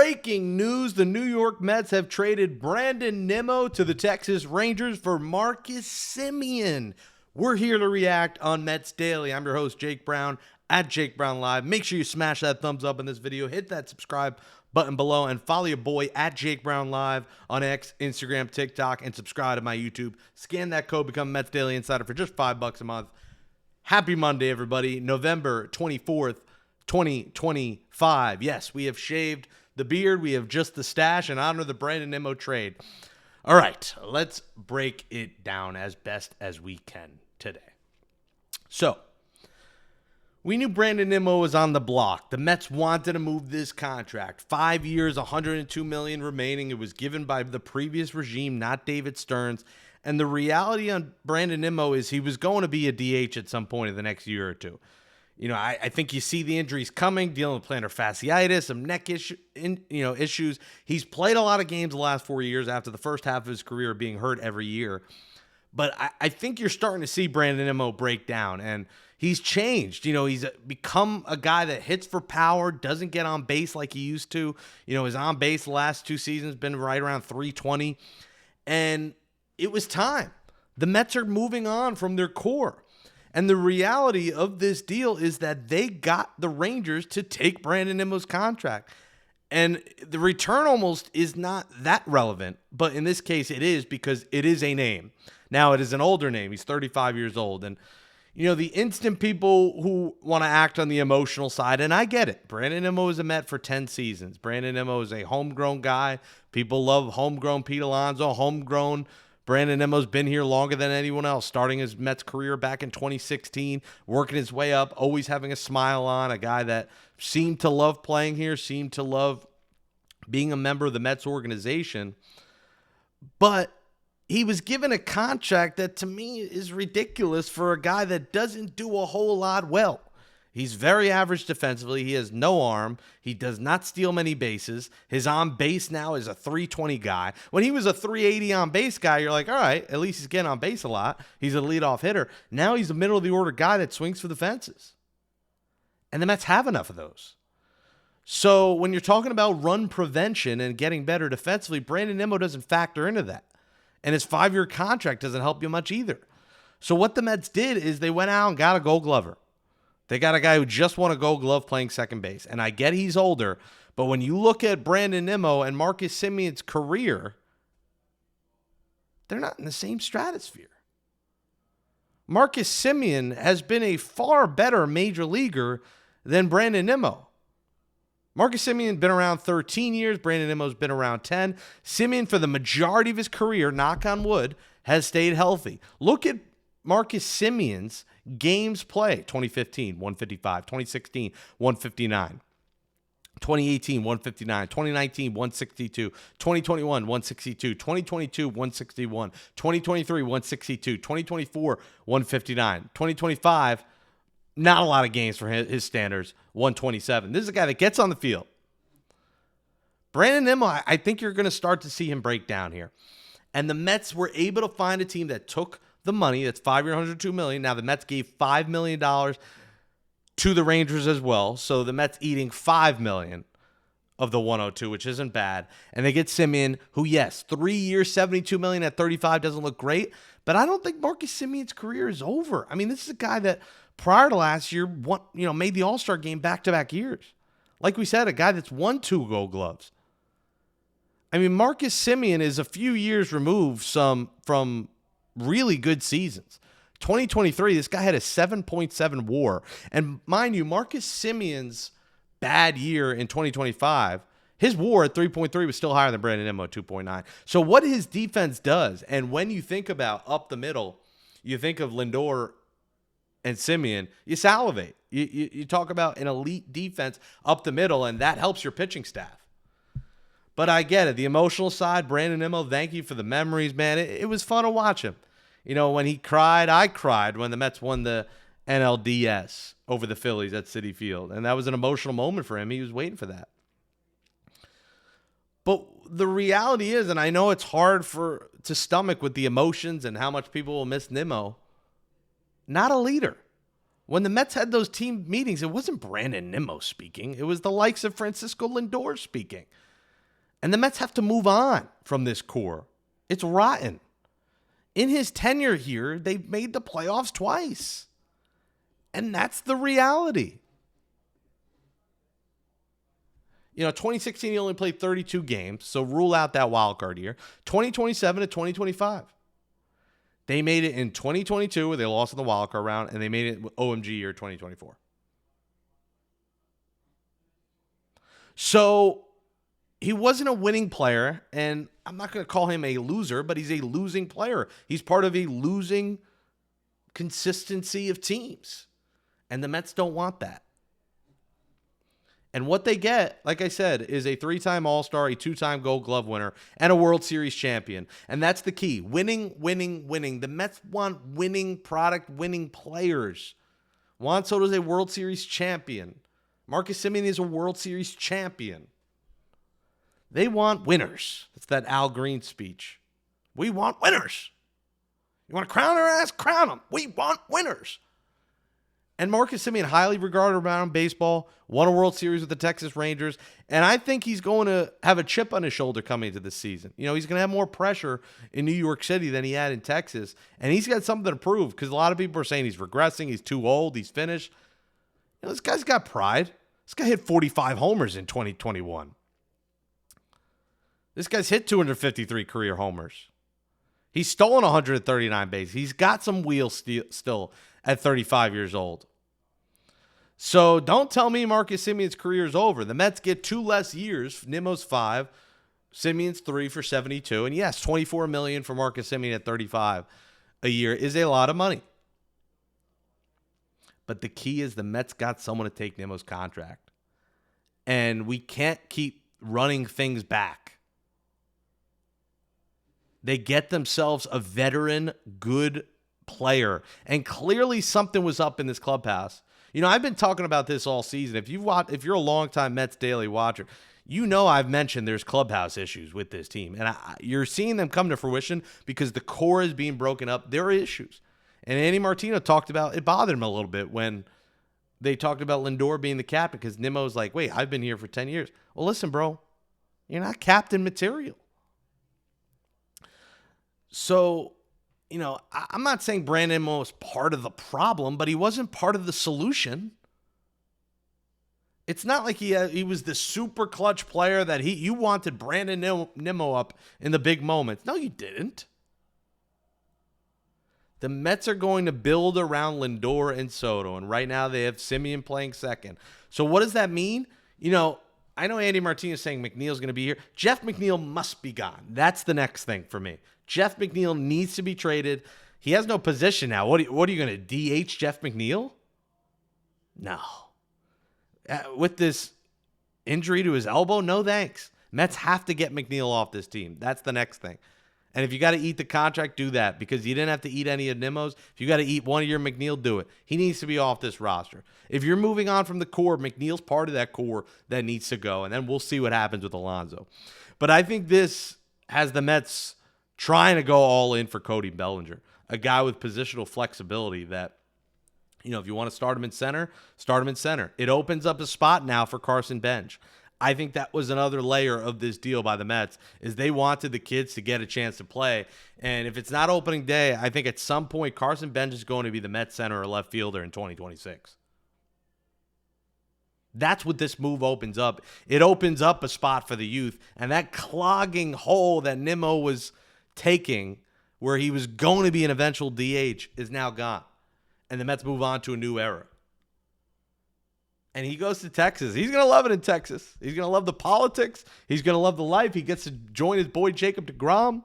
Breaking news, the New York Mets have traded Brandon Nimmo to the Texas Rangers for Marcus Semien. We're here to react on Mets Daily. I'm your host, Jake Brown, at Jake Brown Live. Make sure you smash that thumbs up in this video, hit that subscribe button below, and follow your boy at Jake Brown Live on X, Instagram, TikTok, and subscribe to my YouTube. Scan that code, become Mets Daily Insider for just $5 a month. Happy Monday, everybody. November 24th, 2025. Yes, we have shaved the beard. We have just the stash in honor of the Brandon Nimmo trade. All right, let's break it down as best as we can today. So, we knew Brandon Nimmo was on the block. The Mets wanted to move this contract. 5 years, $102 million remaining. It was given by the previous regime, not David Stearns. And the reality on Brandon Nimmo is he was going to be a DH at some point in the next year or two. You know, I think you see the injuries coming, dealing with plantar fasciitis, some neck issues. He's played a lot of games the last 4 years after the first half of his career being hurt every year. But I think you're starting to see Brandon Nimmo break down, and he's changed. You know, he's become a guy that hits for power, doesn't get on base like he used to. You know, his on base the last 2 seasons been right around 320, and it was time. The Mets are moving on from their core. And the reality of this deal is that they got the Rangers to take Brandon Nimmo's contract. And the return almost is not that relevant, but in this case it is, because it is a name. Now, it is an older name. He's 35 years old. And, you know, the instant people who want to act on the emotional side, and I get it. Brandon Nimmo is a Met for 10 seasons. Brandon Nimmo is a homegrown guy. People love homegrown Pete Alonso, homegrown Brandon Nimmo's been here longer than anyone else, starting his Mets career back in 2016, working his way up, always having a smile on, a guy that seemed to love playing here, seemed to love being a member of the Mets organization. But he was given a contract that to me is ridiculous for a guy that doesn't do a whole lot well. He's very average defensively. He has no arm. He does not steal many bases. His on base now is a 320 guy. When he was a 380 on base guy, you're like, all right, at least he's getting on base a lot. He's a leadoff hitter. Now he's a middle of the order guy that swings for the fences. And the Mets have enough of those. So when you're talking about run prevention and getting better defensively, Brandon Nimmo doesn't factor into that. And his 5-year contract doesn't help you much either. So what the Mets did is they went out and got a Gold Glover. They got a guy who just won a Gold Glove playing second base. And I get he's older, but when you look at Brandon Nimmo and Marcus Semien's career, they're not in the same stratosphere. Marcus Semien has been a far better major leaguer than Brandon Nimmo. Marcus Semien's been around 13 years. Brandon Nimmo's been around 10. Semien, for the majority of his career, knock on wood, has stayed healthy. Look at Marcus Semien's games play. 2015, 155. 2016, 159. 2018, 159. 2019, 162. 2021, 162. 2022, 161. 2023, 162. 2024, 159. 2025, not a lot of games for his standards, 127. This is a guy that gets on the field. Brandon Nimmo, I think you're going to start to see him break down here. And the Mets were able to find a team that took the money. That's 5-year, $102 million. Now the Mets gave $5 million to the Rangers as well. So the Mets eating $5 million of the 102, which isn't bad. And they get Semien, who, yes, 3 years, $72 million at 35 doesn't look great. But I don't think Marcus Semien's career is over. I mean, this is a guy that prior to last year made the All-Star game back-to-back years. Like we said, a guy that's won 2 Gold Gloves. I mean, Marcus Semien is a few years removed from really good seasons. 2023, this guy had a 7.7 WAR. And mind you, Marcus Semien's bad year in 2025, his WAR at 3.3 was still higher than Brandon Nimmo at 2.9. So what his defense does, and when you think about up the middle, you think of Lindor and Semien, you salivate. You talk about an elite defense up the middle, and that helps your pitching staff. But I get it. The emotional side, Brandon Nimmo, thank you for the memories, man. It was fun to watch him. You know, when he cried, I cried when the Mets won the NLDS over the Phillies at Citi Field. And that was an emotional moment for him. He was waiting for that. But the reality is, and I know it's hard to stomach with the emotions and how much people will miss Nimmo, not a leader. When the Mets had those team meetings, it wasn't Brandon Nimmo speaking. It was the likes of Francisco Lindor speaking. And the Mets have to move on from this core. It's rotten. In his tenure here, they've made the playoffs twice. And that's the reality. 2016, he only played 32 games, so rule out that wild card year. 2027 to 2025. They made it in 2022 where they lost in the wild card round, and they made it OMG year 2024. So he wasn't a winning player, and I'm not going to call him a loser, but he's a losing player. He's part of a losing consistency of teams, and the Mets don't want that. And what they get, like I said, is a 3-time All-Star, a 2-time Gold Glove winner, and a World Series champion. And that's the key. Winning, winning, winning. The Mets want winning product, winning players. Juan Soto is a World Series champion. Marcus Semien is a World Series champion. They want winners. That's that Al Green speech. We want winners. You want to crown our ass? Crown them. We want winners. And Marcus Semien, highly regarded around baseball, won a World Series with the Texas Rangers, and I think he's going to have a chip on his shoulder coming into this season. He's going to have more pressure in New York City than he had in Texas, and he's got something to prove because a lot of people are saying he's regressing, he's too old, he's finished. This guy's got pride. This guy hit 45 homers in 2021. This guy's hit 253 career homers. He's stolen 139 bases. He's got some wheels still at 35 years old. So don't tell me Marcus Semien's career is over. The Mets get 2 less years. Nimmo's 5. Semien's 3 for 72. And yes, $24 million for Marcus Semien at 35 a year is a lot of money. But the key is the Mets got someone to take Nimmo's contract. And we can't keep running things back. They get themselves a veteran, good player. And clearly something was up in this clubhouse. I've been talking about this all season. If you're a longtime Mets Daily watcher, I've mentioned there's clubhouse issues with this team. And you're seeing them come to fruition because the core is being broken up. There are issues. And Andy Martino talked about, it bothered him a little bit when they talked about Lindor being the captain because Nimmo's like, wait, I've been here for 10 years. Well, listen, bro, you're not captain material. So, I'm not saying Brandon Nimmo was part of the problem, but he wasn't part of the solution. It's not like he was the super clutch player that you wanted Brandon Nimmo up in the big moments. No, you didn't. The Mets are going to build around Lindor and Soto, and right now they have Semien playing second. So what does that mean? I know Andy Martinez saying McNeil's going to be here. Jeff McNeil must be gone. That's the next thing for me. Jeff McNeil needs to be traded. He has no position now. What are you going to DH Jeff McNeil? No. With this injury to his elbow, no thanks. Mets have to get McNeil off this team. That's the next thing. And if you got to eat the contract, do that because you didn't have to eat any of Nimmo's. If you got to eat one of your McNeil, do it. He needs to be off this roster. If you're moving on from the core, McNeil's part of that core that needs to go, and then we'll see what happens with Alonso. But I think this has the Mets trying to go all in for Cody Bellinger, a guy with positional flexibility that, if you want to start him in center, start him in center. It opens up a spot now for Carson Bench. I think that was another layer of this deal by the Mets, is they wanted the kids to get a chance to play. And if it's not opening day, I think at some point Carson Bench is going to be the Mets center or left fielder in 2026. That's what this move opens up. It opens up a spot for the youth, and that clogging hole that Nimmo was taking where he was going to be an eventual DH is now gone. And the Mets move on to a new era. And he goes to Texas. He's going to love it in Texas. He's going to love the politics. He's going to love the life. He gets to join his boy Jacob deGrom.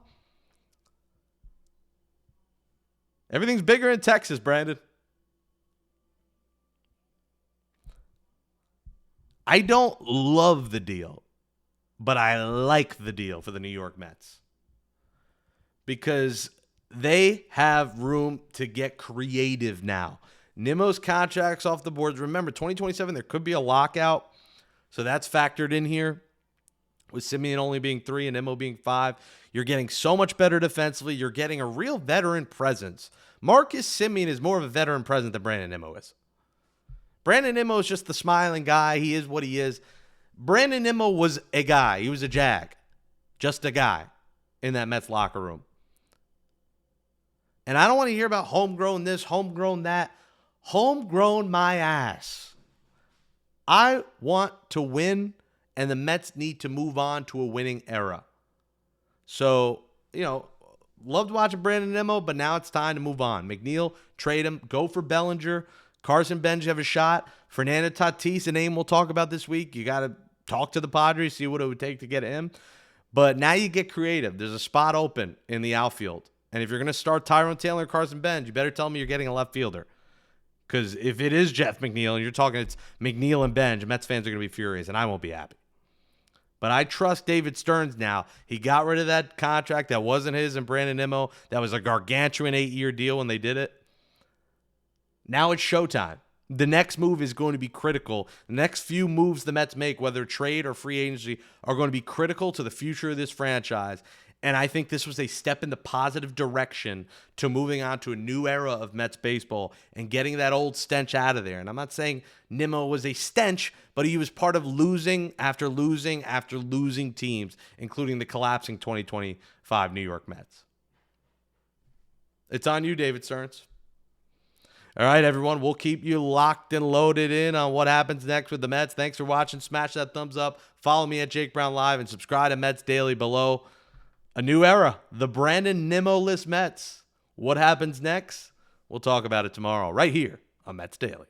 Everything's bigger in Texas, Brandon. I don't love the deal, but I like the deal for the New York Mets because they have room to get creative now. Nimmo's contract's off the boards. Remember, 2027, there could be a lockout, so that's factored in here. With Semien only being 3 and Nimmo being 5, you're getting so much better defensively. You're getting a real veteran presence. Marcus Semien is more of a veteran presence than Brandon Nimmo is. Brandon Nimmo is just the smiling guy. He is what he is. Brandon Nimmo was a guy. He was a jag. just a guy in that Mets locker room. And I don't want to hear about homegrown this, homegrown that. Homegrown my ass. I want to win, and the Mets need to move on to a winning era. So, loved watching Brandon Nimmo, but now it's time to move on. McNeil, trade him. Go for Bellinger. Carson Benj have a shot. Fernando Tatis, a name we'll talk about this week. You got to talk to the Padres, see what it would take to get him. But now you get creative. There's a spot open in the outfield. And if you're going to start Tyrone Taylor or Carson Benj, you better tell me you're getting a left fielder. Because if it is Jeff McNeil and you're talking it's McNeil and Benj, Mets fans are going to be furious, and I won't be happy. But I trust David Stearns now. He got rid of that contract that wasn't his and Brandon Nimmo. That was a gargantuan 8-year deal when they did it. Now it's showtime. The next move is going to be critical. The next few moves the Mets make, whether trade or free agency, are going to be critical to the future of this franchise. And I think this was a step in the positive direction to moving on to a new era of Mets baseball and getting that old stench out of there. And I'm not saying Nimmo was a stench, but he was part of losing after losing after losing teams, including the collapsing 2025 New York Mets. It's on you, David Stearns. All right, everyone, we'll keep you locked and loaded in on what happens next with the Mets. Thanks for watching. Smash that thumbs up. Follow me at Jake Brown Live and subscribe to Mets Daily below. A new era, the Brandon Nimmo-less Mets. What happens next? We'll talk about it tomorrow right here on Mets Daily.